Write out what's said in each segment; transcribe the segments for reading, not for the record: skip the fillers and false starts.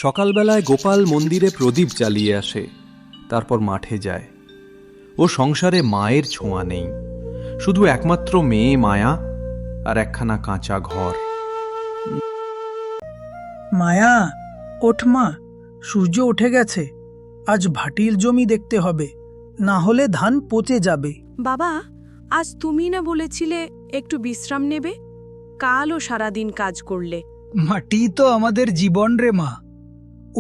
সকালবেলায় গোপাল মন্দিরে প্রদীপ জ্বালিয়ে আসে, তারপর মাঠে যায়। ও সংসারে মায়ের ছোঁয়া নেই, শুধু একমাত্র মেয়ে মায়া আর একখানা কাঁচা ঘর। মায়া, ওঠ মা, সূর্য উঠে গেছে। আজ ভাটির জমি দেখতে হবে, না হলে ধান পচে যাবে। বাবা, আজ তুমি না বলেছিলে একটু বিশ্রাম নেবে? কালও সারাদিন কাজ করলে। মাটি তো আমাদের জীবন রে মা,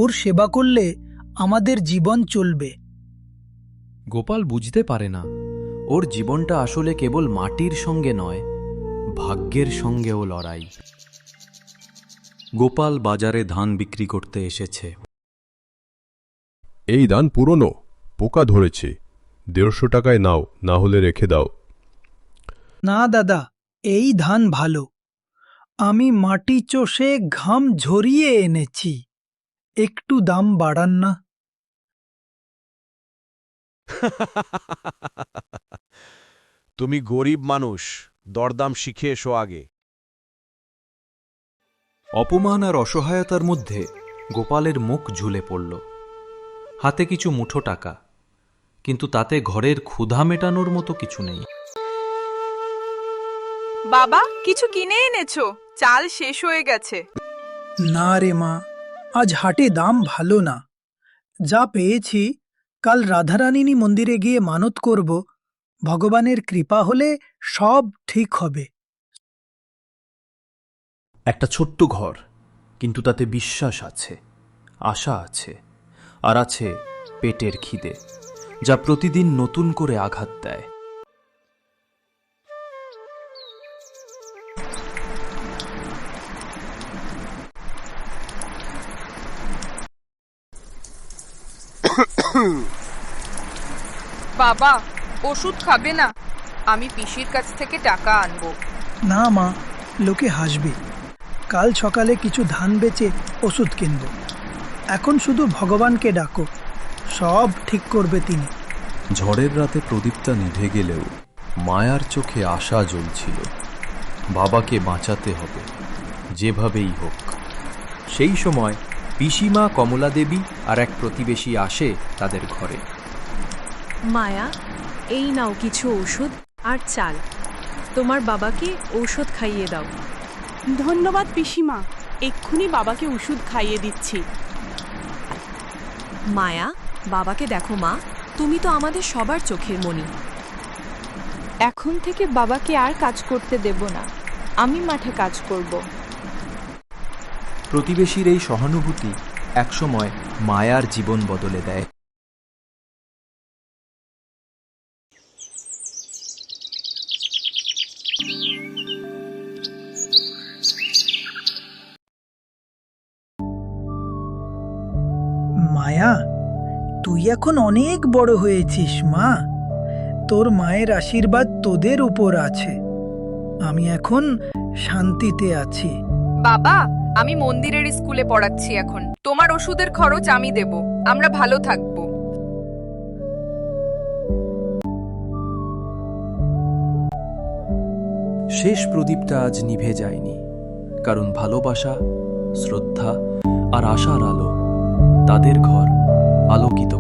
ওর সেবা করলে আমাদের জীবন চলবে। গোপাল বুঝতে পারে না ওর জীবনটা আসলে কেবল মাটির সঙ্গে নয়, ভাগ্যের সঙ্গেও লড়াই। গোপাল বাজারে ধান বিক্রি করতে এসেছে। এই ধান পুরনো, পোকা ধরেছে, 150 টাকায় নাও, না হলে রেখে দাও। না দাদা, এই ধান ভালো। আমি মাটি চষে ঘাম ঝরিয়ে এনেছি, একটু দাম বাড়ান না। তুমি গরিব মানুষ, দরদাম শিখে এসো আগে। অপমান আর অসহায়তার মধ্যে গোপালের মুখ ঝুলে পড়ল। হাতে কিছু মুঠো টাকা, কিন্তু তাতে ঘরের ক্ষুধা মেটানোর মতো কিছু নেই। বাবা, কিছু কিনে এনেছো? চাল শেষ হয়ে গেছে। না রে মা, আজ হাটে দাম ভালো না। যা পেয়েছি কাল রাধারানী মন্দিরে গিয়ে মানত করব, ভগবানের কৃপা হলে সব ঠিক হবে। একটা ছোট্ট ঘর, কিন্তু তাতে বিশ্বাস আছে, আশা আছে, আর আছে পেটের খিদে, যা প্রতিদিন নতুন করে আঘাত দেয়। বাবা, ওষুধ খাবে না? আমি পিসির কাছ থেকে টাকা আনবো। না মা, লোকে হাসবে। কাল সকালে কিছু ধান বেচে ওষুধ কিনব। এখন শুধু ভগবানকে ডাকো, সব ঠিক করবে তিনি। ঝড়ের রাতে প্রদীপটা নিভে গেলেও মায়ার চোখে আশা জ্বলছিল। বাবাকে বাঁচাতে হবে, যেভাবেই হোক। সেই সময় পিসিমা কমলা দেবী আর এক প্রতিবেশী আসে তাদের ঘরে। মায়া, এই নাও কিছু ঔষধ আর চাল। তোমার বাবাকে ঔষধ খাইয়ে দাও। ধন্যবাদ পিসিমা, এক্ষুনি বাবাকে ওষুধ খাইয়ে দিচ্ছি। মায়া, বাবাকে দেখো মা, তুমি তো আমাদের সবার চোখের মণি। এখন থেকে বাবাকে আর কাজ করতে দেব না, আমি মাঠে কাজ করব। প্রতিবেশীর এই সহানুভূতি একসময় মায়ার জীবন বদলে দেয়। মায়া, তুই এখন অনেক বড় হয়েছিস মা। তোর মায়ের আশীর্বাদ তোদের উপর আছে। আমি এখন শান্তিতে আছি। বাবা, আমি মন্দিরের স্কুলে পড়াচ্ছি এখন। তোমার ওষুধের খরচ আমি দেব। আমরা ভালো থাকব। শেষ প্রদীপটা আজ নিভে যায়নি, কারণ ভালোবাসা, শ্রদ্ধা আর আশার আলো তাদের ঘর আলোকিত